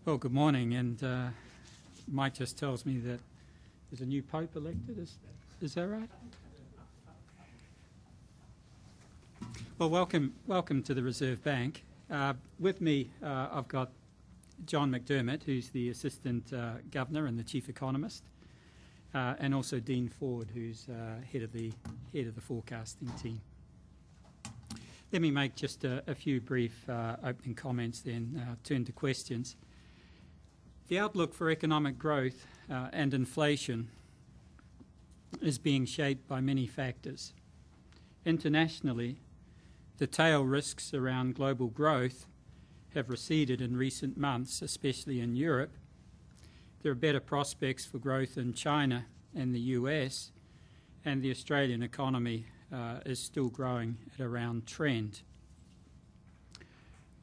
Well, good morning, and Mike just tells me that there's a new Pope elected. Is that right? Well, welcome to the Reserve Bank. With me, I've got John McDermott, who's the Assistant Governor and the Chief Economist, and also Dean Ford, who's head of the forecasting team. Let me make just a few brief opening comments, then turn to questions. The outlook for economic growth and inflation is being shaped by many factors. Internationally, the tail risks around global growth have receded in recent months, especially in Europe. There are better prospects for growth in China and the US, and the Australian economy is still growing at around trend.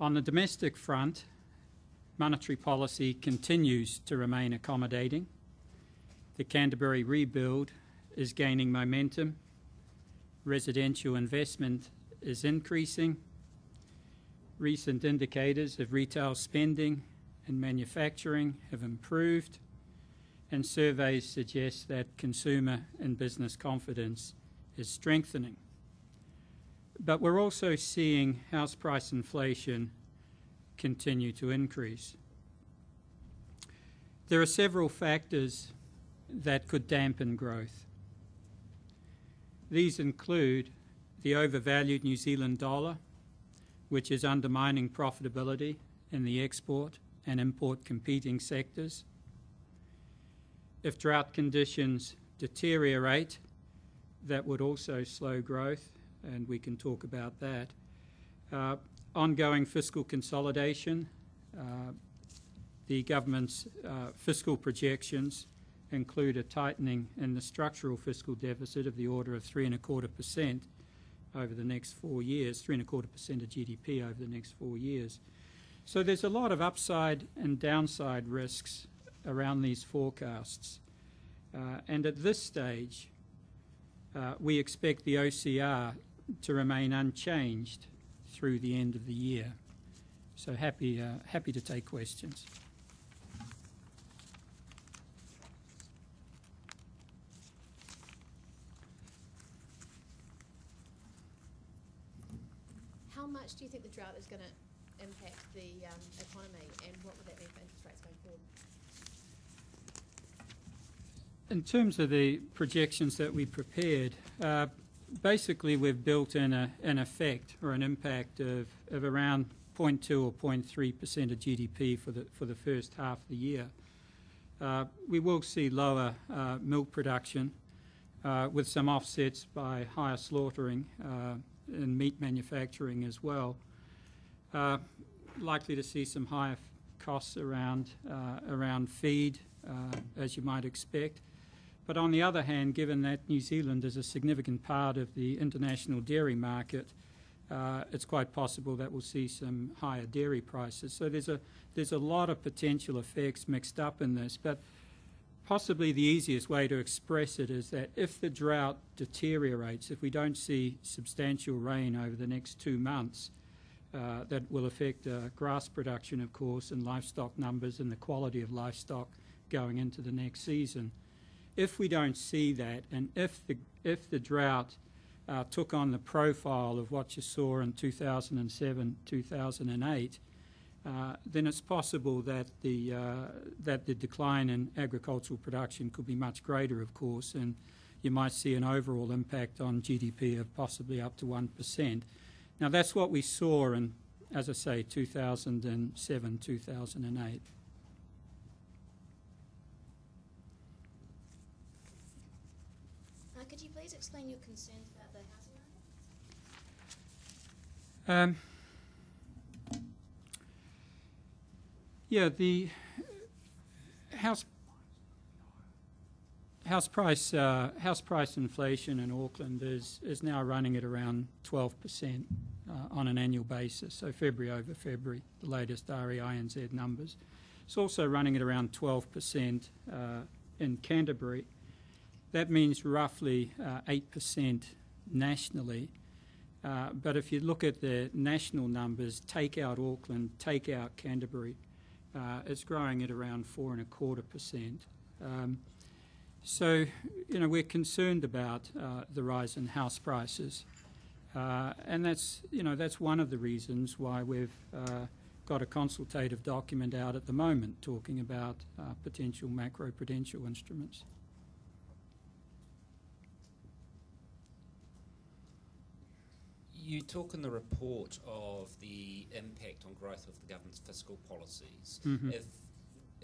On the domestic front, monetary policy continues to remain accommodating. The Canterbury rebuild is gaining momentum. Residential investment is increasing. Recent indicators of retail spending and manufacturing have improved, and surveys suggest that consumer and business confidence is strengthening. But we're also seeing house price inflation continue to increase. There are several factors that could dampen growth. These include the overvalued New Zealand dollar, which is undermining profitability in the export and import competing sectors. If drought conditions deteriorate, that would also slow growth, and we can talk about that. Ongoing fiscal consolidation. The government's fiscal projections include a tightening in the structural fiscal deficit of the order of 3.25% over the next 4 years, 3.25% of GDP over the next 4 years. So there's a lot of upside and downside risks around these forecasts. And at this stage, we expect the OCR to remain unchanged through the end of the year. So happy to take questions. How much do you think the drought is going to impact the economy, and what would that mean for interest rates going forward? In terms of the projections that we prepared, basically we've built in an effect or an impact of around 0.2 or 0.3% of GDP for the first half of the year. We will see lower milk production with some offsets by higher slaughtering and meat manufacturing as well. Likely to see some higher costs around feed, as you might expect. But on the other hand, given that New Zealand is a significant part of the international dairy market, it's quite possible that we'll see some higher dairy prices. So there's a lot of potential effects mixed up in this. But possibly the easiest way to express it is that if the drought deteriorates, if we don't see substantial rain over the next 2 months, that will affect grass production, of course, and livestock numbers and the quality of livestock going into the next season. If we don't see that, and if the drought took on the profile of what you saw in 2007, 2008, then it's possible that the decline in agricultural production could be much greater, of course, and you might see an overall impact on GDP of possibly up to 1%. Now, that's what we saw in, as I say, 2007, 2008. Could you please explain your concerns about the housing Yeah, market? the house price inflation in Auckland is now running at around 12% on an annual basis. So February over February, the latest REINZ numbers. It's also running at around 12% in Canterbury. That means roughly 8% nationally. But if you look at the national numbers, take out Auckland, take out Canterbury, It's growing at around 4.25%. So, we're concerned about the rise in house prices, and that's one of the reasons why we've got a consultative document out at the moment talking about potential macroprudential instruments. You talk in the report of the impact on growth of the government's fiscal policies. Mm-hmm. If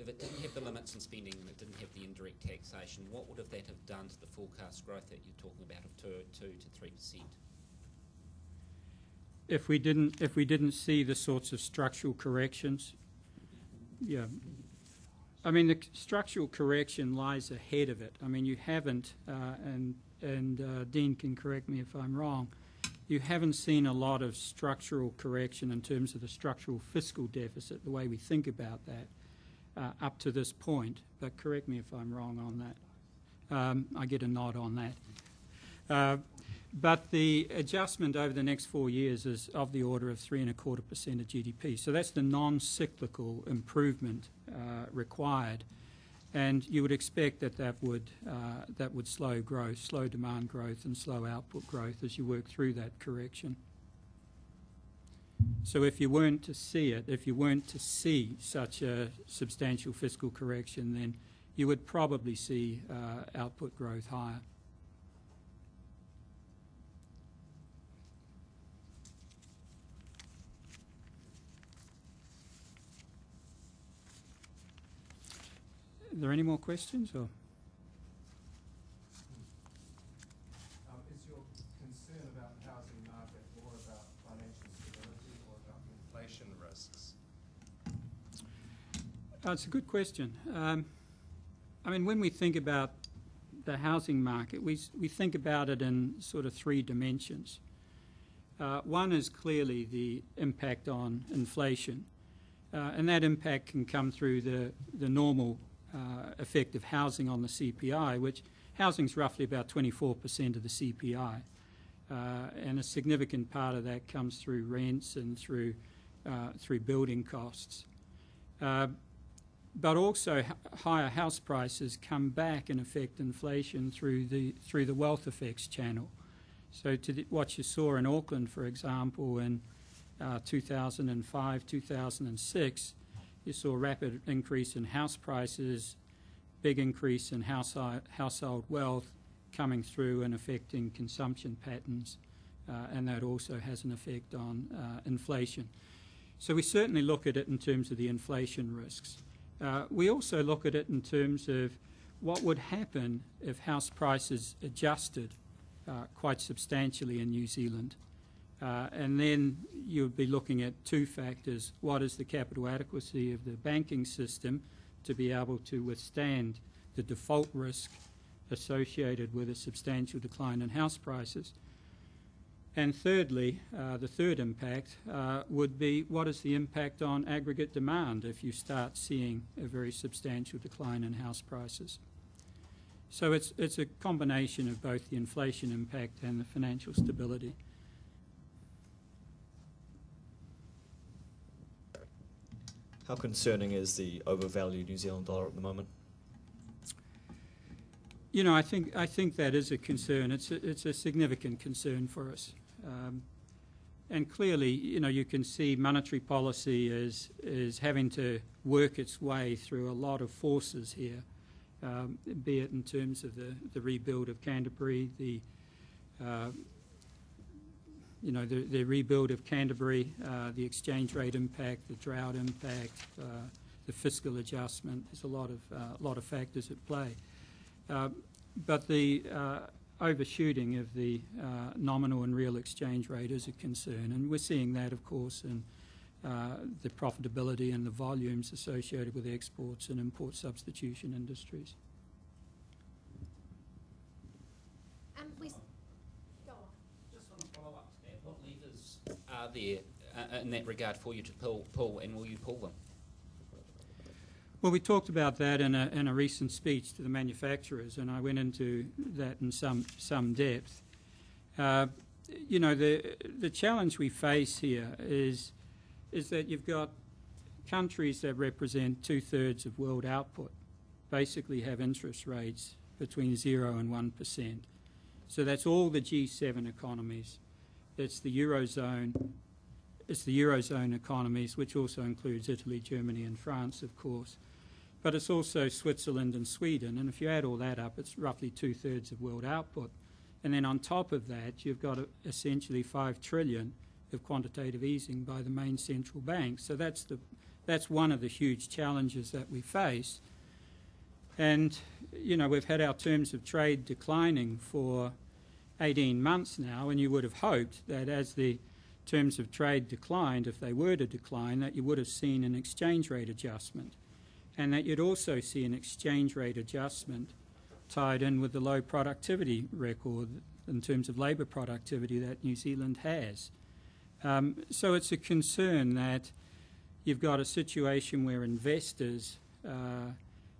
it didn't have the limits on spending and it didn't have the indirect taxation, what would that have done to the forecast growth that you're talking about of 2 to 3%? If we didn't see the sorts of structural corrections, yeah. I mean, the structural correction lies ahead of it. I mean, you haven't, and Dean can correct me if I'm wrong, you haven't seen a lot of structural correction in terms of the structural fiscal deficit, the way we think about that, up to this point. But correct me if I'm wrong on that. I get a nod on that. But the adjustment over the next 4 years is of the order of 3.25% of GDP. So that's the non-cyclical improvement required. And you would expect that would slow growth, slow demand growth and slow output growth as you work through that correction. So if you weren't to see such a substantial fiscal correction, then you would probably see output growth higher. Are there any more questions? Or? Is your concern about the housing market more about financial stability or about inflation risks? It's a good question. I mean, when we think about the housing market, we think about it in sort of 3 dimensions. One is clearly the impact on inflation, and that impact can come through the normal effect of housing on the CPI, which housing is roughly about 24% of the CPI, and a significant part of that comes through rents and through building costs. But also higher house prices come back and affect inflation through the wealth effects channel. So what you saw in Auckland, for example, in 2005, 2006, you saw a rapid increase in house prices, big increase in household wealth coming through and affecting consumption patterns, and that also has an effect on inflation. So we certainly look at it in terms of the inflation risks. We also look at it in terms of what would happen if house prices adjusted quite substantially in New Zealand. And then you would be looking at 2 factors. What is the capital adequacy of the banking system to be able to withstand the default risk associated with a substantial decline in house prices? And thirdly, the third impact would be what is the impact on aggregate demand if you start seeing a very substantial decline in house prices? So it's a combination of both the inflation impact and the financial stability. How concerning is the overvalued New Zealand dollar at the moment? I think that is a concern. It's a significant concern for us. And clearly, you can see monetary policy is having to work its way through a lot of forces here, be it in terms of the rebuild of Canterbury, the rebuild of Canterbury, the exchange rate impact, the drought impact, the fiscal adjustment. There's a lot of factors at play. But the overshooting of the nominal and real exchange rate is a concern, and we're seeing that, of course, in the profitability and the volumes associated with exports and import substitution industries. Go on. Just want to follow up to that. What levers are there in that regard for you to pull, and will you pull them? Well, we talked about that in a recent speech to the manufacturers, and I went into that in some depth. The challenge we face here is that you've got countries that represent 2/3 of world output basically have interest rates between 0 and 1%. So that's all the G7 economies. It's the Eurozone. It's the Eurozone economies, which also includes Italy, Germany and France, of course. But it's also Switzerland and Sweden. And if you add all that up, it's roughly 2/3 of world output. And then on top of that, you've got essentially 5 trillion of quantitative easing by the main central banks. So that's one of the huge challenges that we face. And, you know, we've had our terms of trade declining for 18 months now, and you would have hoped that as the terms of trade declined, if they were to decline, that you would have seen an exchange rate adjustment, and that you'd also see an exchange rate adjustment tied in with the low productivity record in terms of labour productivity that New Zealand has. So it's a concern that you've got a situation where investors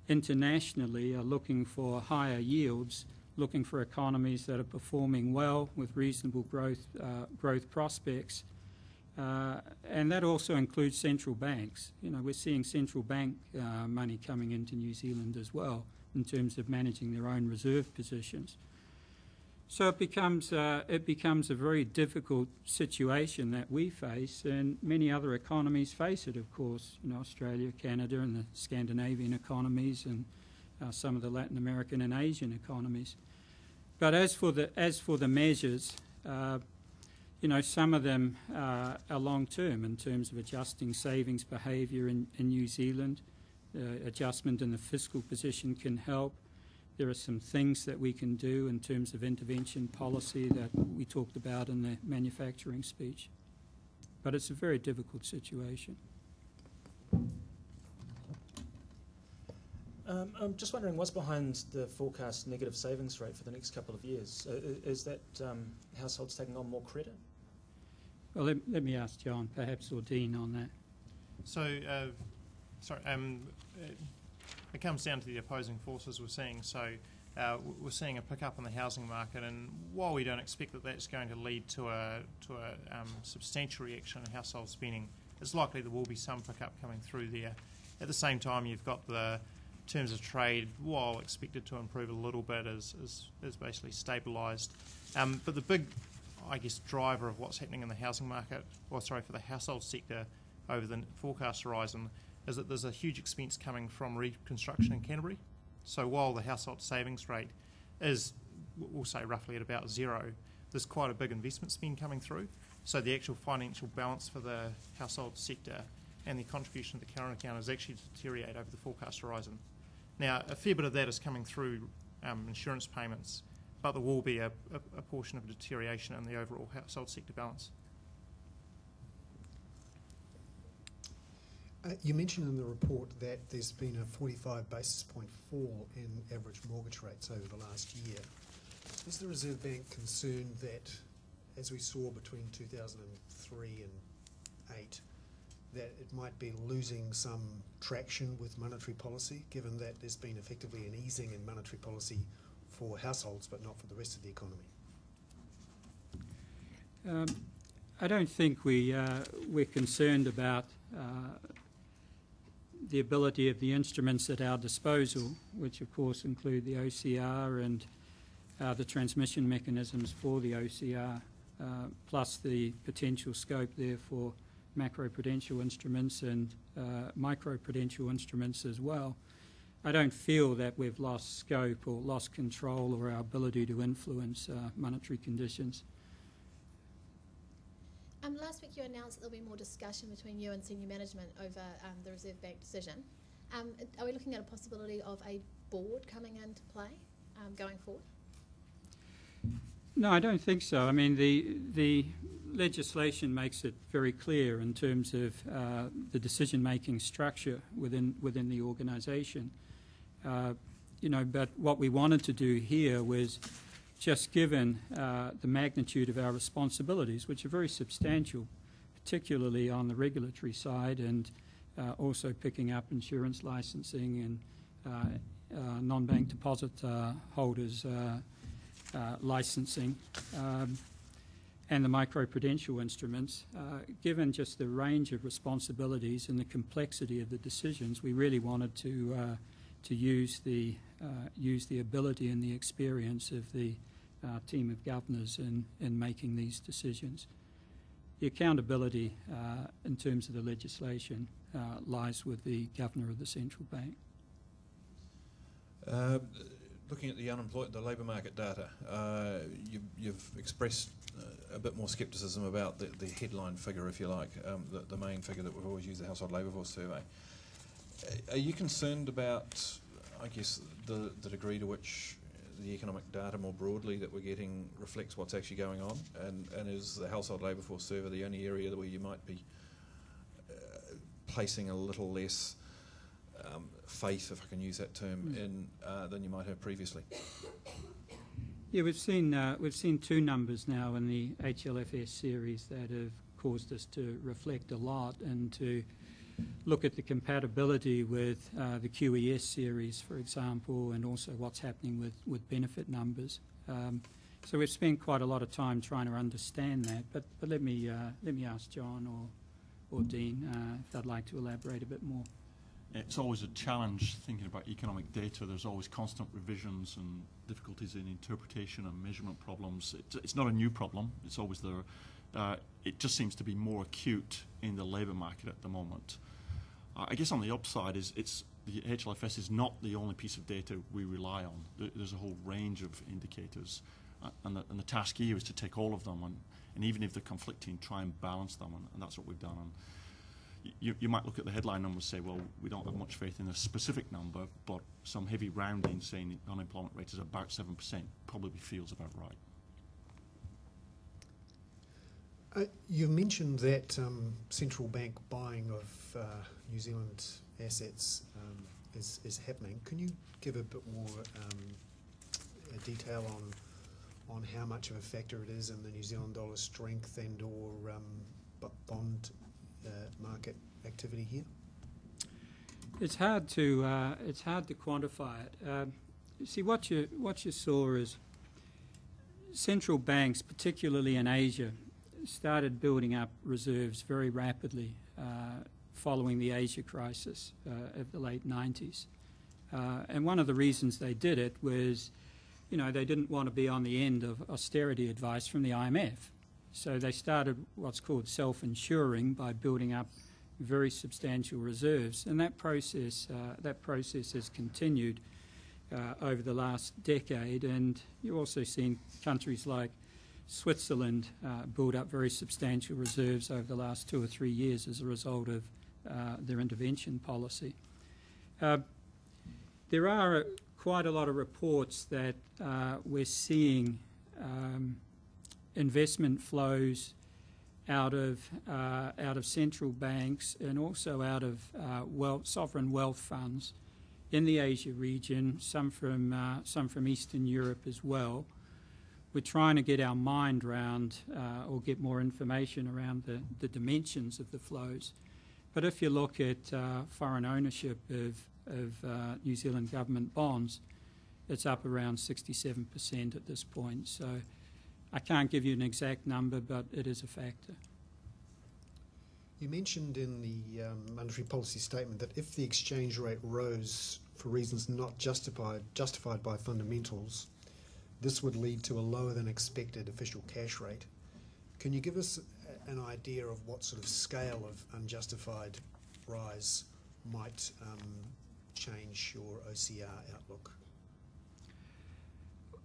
internationally are looking for higher yields, looking for economies that are performing well with reasonable growth prospects. And that also includes central banks. You know, we're seeing central bank money coming into New Zealand as well in terms of managing their own reserve positions. So it becomes a very difficult situation that we face, and many other economies face it, of course. You know, Australia, Canada, and the Scandinavian economies, and some of the Latin American and Asian economies. But as for the measures, you know, some of them are long-term in terms of adjusting savings behaviour in New Zealand. Adjustment in the fiscal position can help. There are some things that we can do in terms of intervention policy that we talked about in the manufacturing speech. But it's a very difficult situation. I'm just wondering what's behind the forecast negative savings rate for the next couple of years. Is that households taking on more credit? Well, let me ask John, perhaps, or Dean on that. So, it comes down to the opposing forces we're seeing. So we're seeing a pickup in the housing market, and while we don't expect that that's going to lead to a substantial reaction in household spending, it's likely there will be some pickup coming through there. At the same time, you've got the terms of trade, while expected to improve a little bit, is basically stabilised. But the big, I guess, driver of what's happening in the housing market, for the household sector over the forecast horizon, is that there's a huge expense coming from reconstruction in Canterbury. So while the household savings rate is, we'll say, roughly at about 0, there's quite a big investment spend coming through. So the actual financial balance for the household sector and the contribution to the current account is actually to deteriorate over the forecast horizon. Now, a fair bit of that is coming through insurance payments, but there will be a portion of deterioration in the overall household sector balance. You mentioned in the report that there's been a 45 basis point fall in average mortgage rates over the last year. Is the Reserve Bank concerned that, as we saw between 2003 and 8, that it might be losing some traction with monetary policy, given that there's been effectively an easing in monetary policy for households but not for the rest of the economy? I don't think we're concerned about the ability of the instruments at our disposal, which of course include the OCR and the transmission mechanisms for the OCR, plus the potential scope there for macroprudential instruments and microprudential instruments as well. I don't feel that we've lost scope or lost control or our ability to influence monetary conditions. Last week you announced that there'll be more discussion between you and senior management over the Reserve Bank decision. Are we looking at a possibility of a board coming into play going forward? No, I don't think so. I mean, the legislation makes it very clear in terms of the decision-making structure within the organisation. You know, but what we wanted to do here was, just given the magnitude of our responsibilities, which are very substantial, particularly on the regulatory side, and also picking up insurance licensing and non-bank deposit holders licensing, and the microprudential instruments, given just the range of responsibilities and the complexity of the decisions, we really wanted to use the ability and the experience of the team of governors in making these decisions. The accountability in terms of the legislation lies with the Governor of the Central Bank. Looking at the labour market data, you've expressed a bit more scepticism about the headline figure, if you like, the main figure that we've always used, the Household Labour Force Survey. Are you concerned about, I guess, the degree to which the economic data more broadly that we're getting reflects what's actually going on? And is the Household Labour Force Survey the only area where you might be placing a little less faith, if I can use that term, in than you might have previously? Yeah, we've seen two numbers now in the HLFS series that have caused us to reflect a lot and to look at the compatibility with the QES series, for example, and also what's happening with benefit numbers. So we've spent quite a lot of time trying to understand that. But let me ask John or Dean if they'd like to elaborate a bit more. It's always a challenge thinking about economic data. There's always constant revisions and difficulties in interpretation and measurement problems. It's not a new problem. It's always there. It just seems to be more acute in the labour market at the moment. I guess on the upside is the HLFS is not the only piece of data we rely on. There's a whole range of indicators, and the task here is to take all of them and even if they're conflicting, try and balance them, and that's what we've done. And you might look at the headline numbers and say, well, we don't have much faith in a specific number, but some heavy rounding saying the unemployment rate is about 7% probably feels about right. You mentioned that central bank buying of New Zealand assets is happening. Can you give a bit more detail on how much of a factor it is in the New Zealand dollar strength and or bond market activity here? It's hard to quantify it. See, what you saw is central banks, particularly in Asia, started building up reserves very rapidly following the Asia crisis of the late 90s. And one of the reasons they did it was, they didn't want to be on the end of austerity advice from the IMF. So they started what's called self-insuring by building up very substantial reserves. And that process has continued over the last decade. And you've also seen countries like Switzerland build up very substantial reserves over the last 2 or 3 years as a result of their intervention policy. There are quite a lot of reports that we're seeing investment flows out of central banks and also out of sovereign wealth funds in the Asia region, some from Eastern Europe as well. We're trying to get our mind around or get more information around the dimensions of the flows. But if you look at foreign ownership of New Zealand government bonds, it's up around 67% at this point. So I can't give you an exact number, but it is a factor. You mentioned in the monetary policy statement that if the exchange rate rose for reasons not justified by fundamentals, this would lead to a lower than expected official cash rate. Can you give us an idea of what sort of scale of unjustified rise might change your OCR outlook?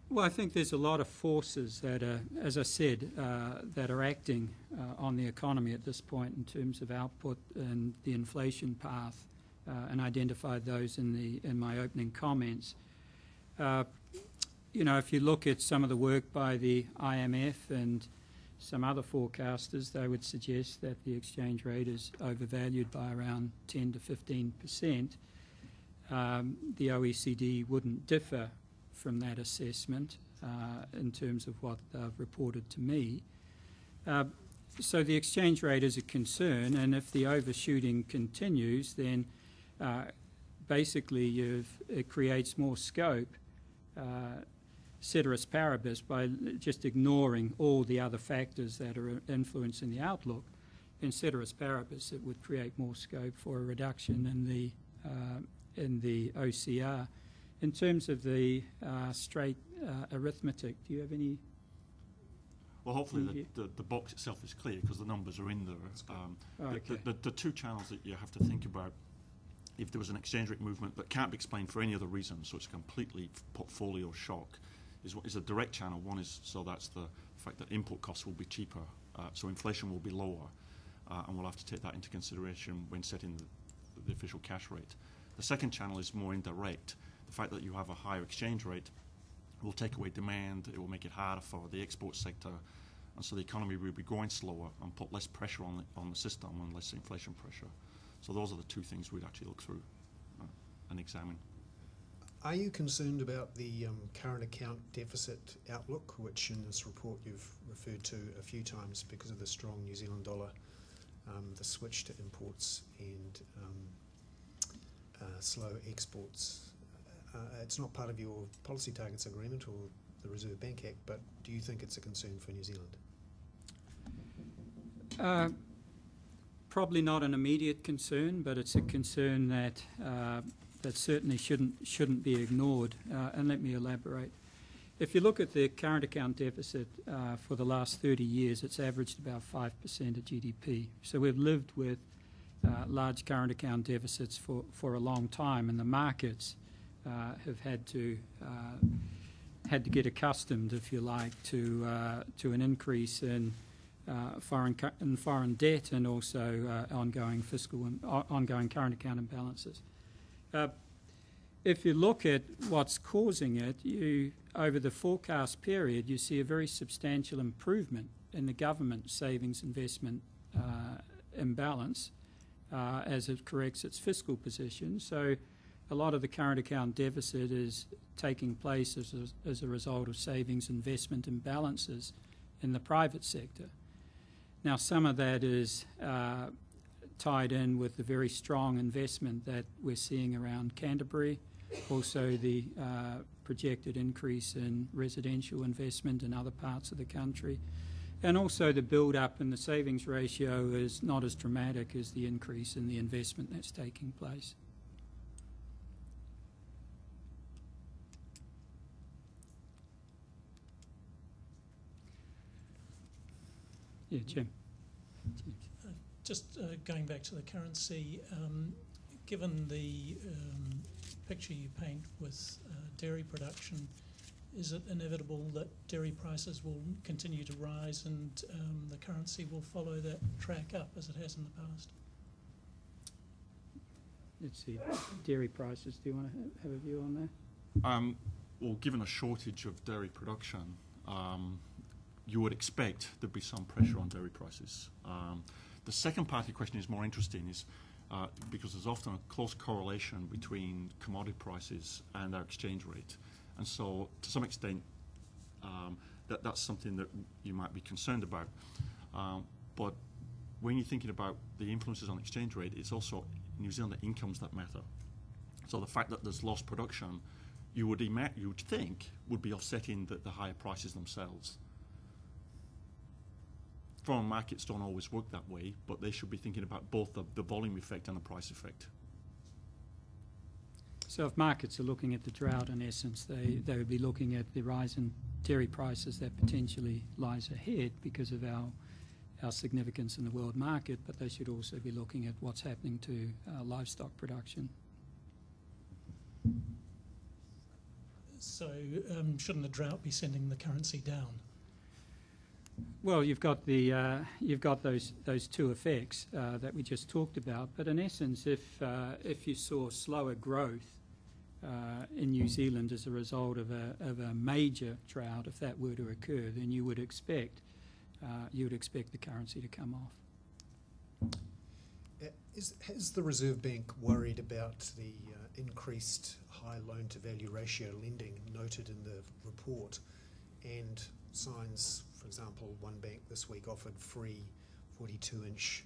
Well, I think there's a lot of forces that are, as I said, that are acting on the economy at this point in terms of output and the inflation path, and identified those in my opening comments. If you look at some of the work by the IMF and some other forecasters, they would suggest that the exchange rate is overvalued by around 10 to 15%. The OECD wouldn't differ from that assessment in terms of what they've reported to me. So the exchange rate is a concern, and if the overshooting continues, then basically it creates more scope ceteris paribus, by just ignoring all the other factors that are influencing the outlook, in ceteris paribus it would create more scope for a reduction in the OCR. In terms of the straight arithmetic, do you have any? Well, hopefully the box itself is clear because the numbers are in there. The two channels that you have to think about, if there was an exchange rate movement that can't be explained for any other reason, so it's a completely portfolio shock, is a direct channel. One is, so that's the fact that input costs will be cheaper, so inflation will be lower, and we'll have to take that into consideration when setting the official cash rate. The second channel is more indirect. The fact that you have a higher exchange rate will take away demand, it will make it harder for the export sector, and so the economy will be growing slower and put less pressure on the system and less inflation pressure. So those are the two things we'd actually look through and examine. Are you concerned about the current account deficit outlook, which in this report you've referred to a few times because of the strong New Zealand dollar, the switch to imports and slow exports? It's not part of your policy targets agreement or the Reserve Bank Act, but do you think it's a concern for New Zealand? Probably not an immediate concern, but it's a concern that that certainly shouldn't be ignored. And let me elaborate. If you look at the current account deficit for the last 30 years, it's averaged about 5% of GDP. So we've lived with large current account deficits for a long time, and the markets have had to get accustomed, if you like, to an increase in foreign debt and also ongoing fiscal and ongoing current account imbalances. If you look at what's causing it, over the forecast period, you see a very substantial improvement in the government savings investment imbalance as it corrects its fiscal position. So a lot of the current account deficit is taking place as a result of savings investment imbalances in the private sector. Now, some of that is tied in with the very strong investment that we're seeing around Canterbury, also the projected increase in residential investment in other parts of the country, and also the build-up in the savings ratio is not as dramatic as the increase in the investment that's taking place. Yeah, Jim. Just going back to the currency, given the picture you paint with dairy production, is it inevitable that dairy prices will continue to rise and the currency will follow that track up as it has in the past? Let's see, dairy prices, do you want to have a view on that? Well, given a shortage of dairy production, you would expect there'd be some pressure on dairy prices. The second part of the question is more interesting, is because there's often a close correlation between commodity prices and our exchange rate. And so, to some extent, that's something that you might be concerned about. But when you're thinking about the influences on exchange rate, it's also New Zealand incomes that matter. So the fact that there's lost production, you would think would be offsetting the higher prices themselves. Foreign markets don't always work that way, but they should be thinking about both the volume effect and the price effect. So if markets are looking at the drought, in essence, they would be looking at the rise in dairy prices that potentially lies ahead because of our significance in the world market, but they should also be looking at what's happening to livestock production. So shouldn't the drought be sending the currency down? Well, you've got those two effects that we just talked about. But in essence, if you saw slower growth in New Zealand as a result of a major drought, if that were to occur, then you would expect the currency to come off. Has the Reserve Bank worried about the increased high loan-to-value ratio lending noted in the report and signs? For example, one bank this week offered free 42-inch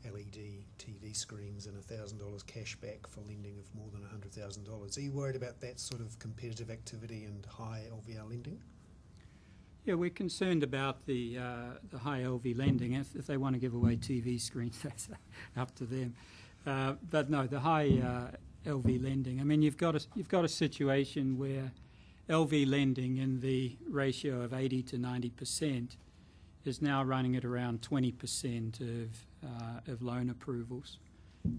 LED TV screens and $1,000 cash back for lending of more than $100,000. Are you worried about that sort of competitive activity and high LVR lending? Yeah, we're concerned about the high LV lending. If they want to give away TV screens, that's up to them. But no, the high LV lending. I mean, you've got a situation where LV lending in the ratio of 80 to 90% is now running at around 20% of loan approvals.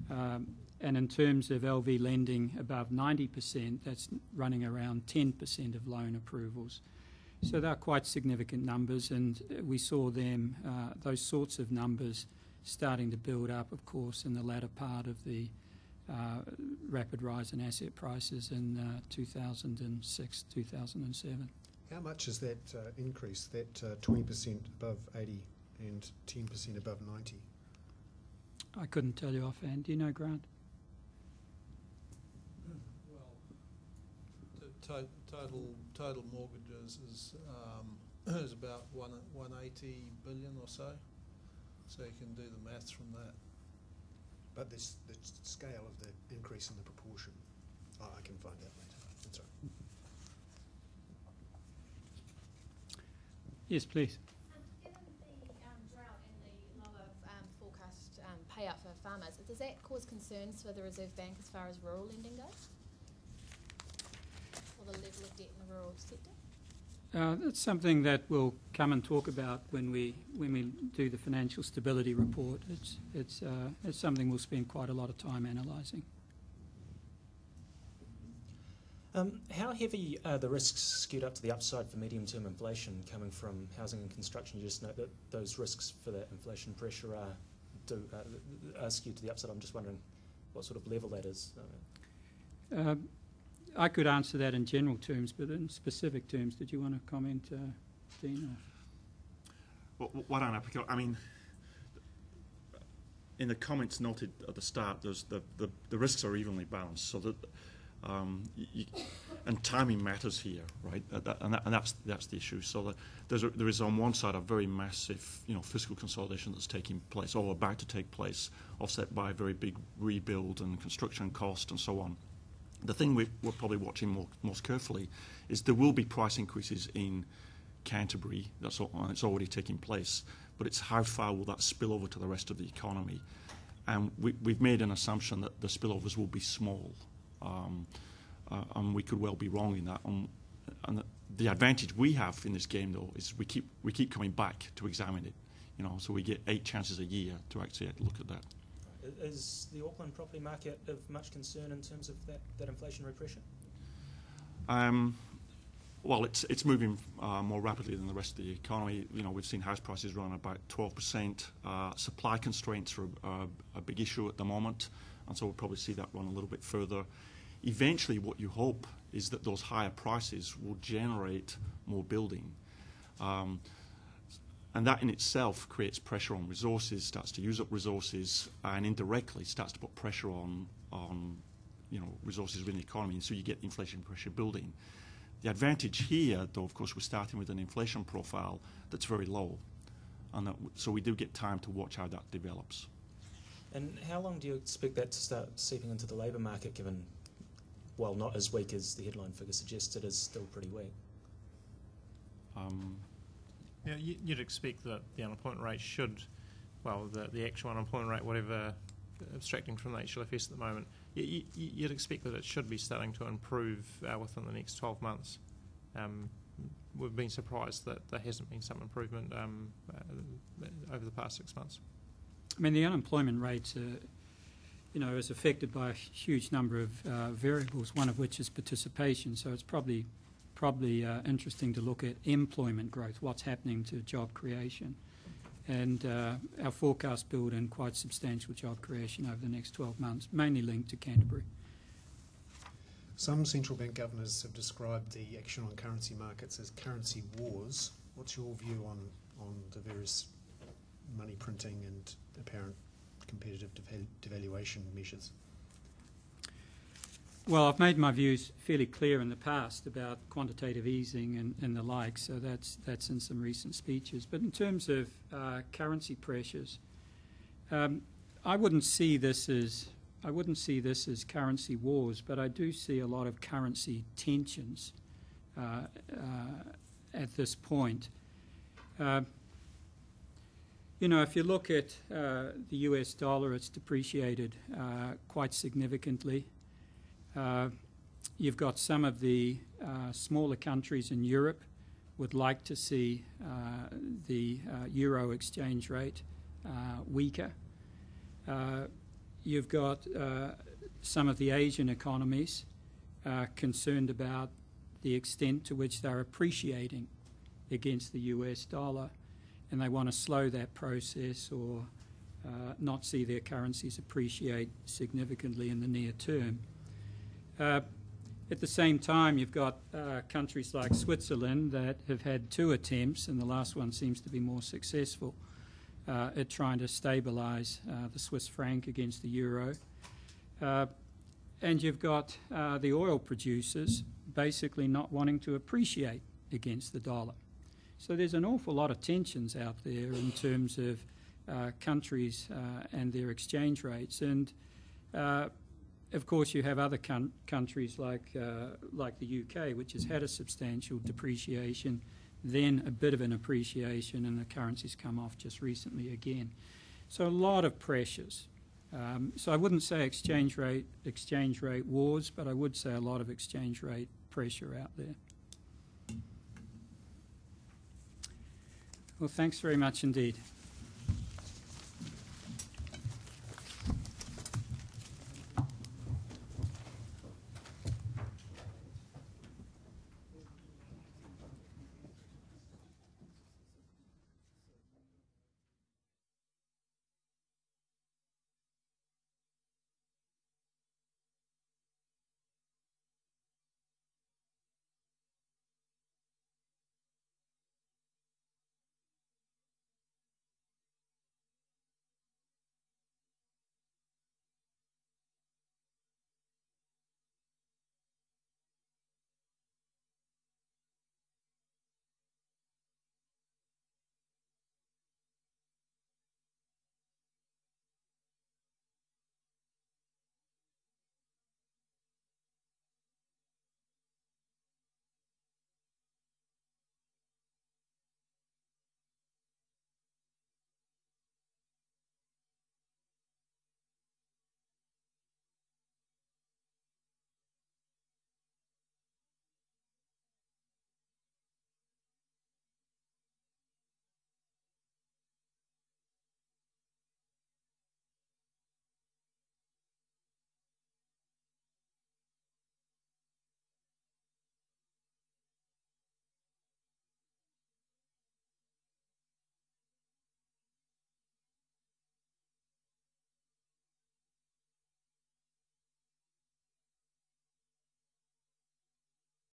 And in terms of LV lending above 90%, that's running around 10% of loan approvals. So they're quite significant numbers, and we saw them, those sorts of numbers, starting to build up, of course, in the latter part of the rapid rise in asset prices in 2006, 2007. How much is that increase, that 20% above 80 and 10% above 90? I couldn't tell you offhand. Do you know, Grant? Well, the total mortgages is about 180 billion or so. So you can do the maths from that. But the scale of the increase in the proportion, I can find out later. That's all right. Yes, please. Given the drought and the lower forecast payout for farmers, does that cause concerns for the Reserve Bank as far as rural lending goes? Or the level of debt in the rural sector? That's something that we'll come and talk about when we do the financial stability report. It's something we'll spend quite a lot of time analysing. How heavy are the risks skewed up to the upside for medium-term inflation coming from housing and construction? You just note that those risks for that inflation pressure are skewed to the upside. I'm just wondering what sort of level that is. I could answer that in general terms, but in specific terms, did you want to comment, Dean? Well, why don't I pick up? I mean, in the comments noted at the start, there's the risks are evenly balanced, so that and timing matters here, right? And that's the issue. So there is on one side a very massive, fiscal consolidation that's taking place, or about to take place, offset by a very big rebuild and construction cost and so on. The thing we're probably watching most carefully is there will be price increases in Canterbury. It's already taking place, but it's how far will that spill over to the rest of the economy? And we've made an assumption that the spillovers will be small, and we could well be wrong in that. And the advantage we have in this game, though, is we keep coming back to examine it. So we get 8 chances a year to actually look at that. Is the Auckland property market of much concern in terms of that inflationary pressure? Well, it's moving more rapidly than the rest of the economy. We've seen house prices run about 12%. Supply constraints are a big issue at the moment, and so we'll probably see that run a little bit further. Eventually, what you hope is that those higher prices will generate more building. And that in itself creates pressure on resources, starts to use up resources, and indirectly starts to put pressure on resources within the economy, and so you get inflation pressure building. The advantage here, though, of course, we're starting with an inflation profile that's very low, and so we do get time to watch how that develops. And how long do you expect that to start seeping into the labour market, given, well, not as weak as the headline figure suggests, it is still pretty weak? Yeah, you'd expect that the unemployment rate should, the actual unemployment rate, whatever, abstracting from the HLFS at the moment, you'd expect that it should be starting to improve within the next 12 months. We've been surprised that there hasn't been some improvement over the past 6 months. I mean, the unemployment rate, is affected by a huge number of variables, one of which is participation, so it's probably interesting to look at employment growth, what's happening to job creation. And our forecasts build in quite substantial job creation over the next 12 months, mainly linked to Canterbury. Some central bank governors have described the action on currency markets as currency wars. What's your view on the various money printing and apparent competitive devaluation measures? Well, I've made my views fairly clear in the past about quantitative easing and the like, so that's in some recent speeches. But in terms of currency pressures, I wouldn't see this as currency wars, but I do see a lot of currency tensions at this point. If you look at the US dollar, it's depreciated quite significantly. You've got some of the smaller countries in Europe would like to see the euro exchange rate weaker. You've got some of the Asian economies concerned about the extent to which they're appreciating against the US dollar, and they want to slow that process or not see their currencies appreciate significantly in the near term. At the same time, you've got countries like Switzerland that have had 2 attempts, and the last one seems to be more successful at trying to stabilise the Swiss franc against the euro. And you've got the oil producers basically not wanting to appreciate against the dollar. So there's an awful lot of tensions out there in terms of countries and their exchange rates. And of course, you have other countries like the UK, which has had a substantial depreciation, then a bit of an appreciation, and the currency's come off just recently again. So a lot of pressures. So I wouldn't say exchange rate wars, but I would say a lot of exchange rate pressure out there. Well, thanks very much indeed.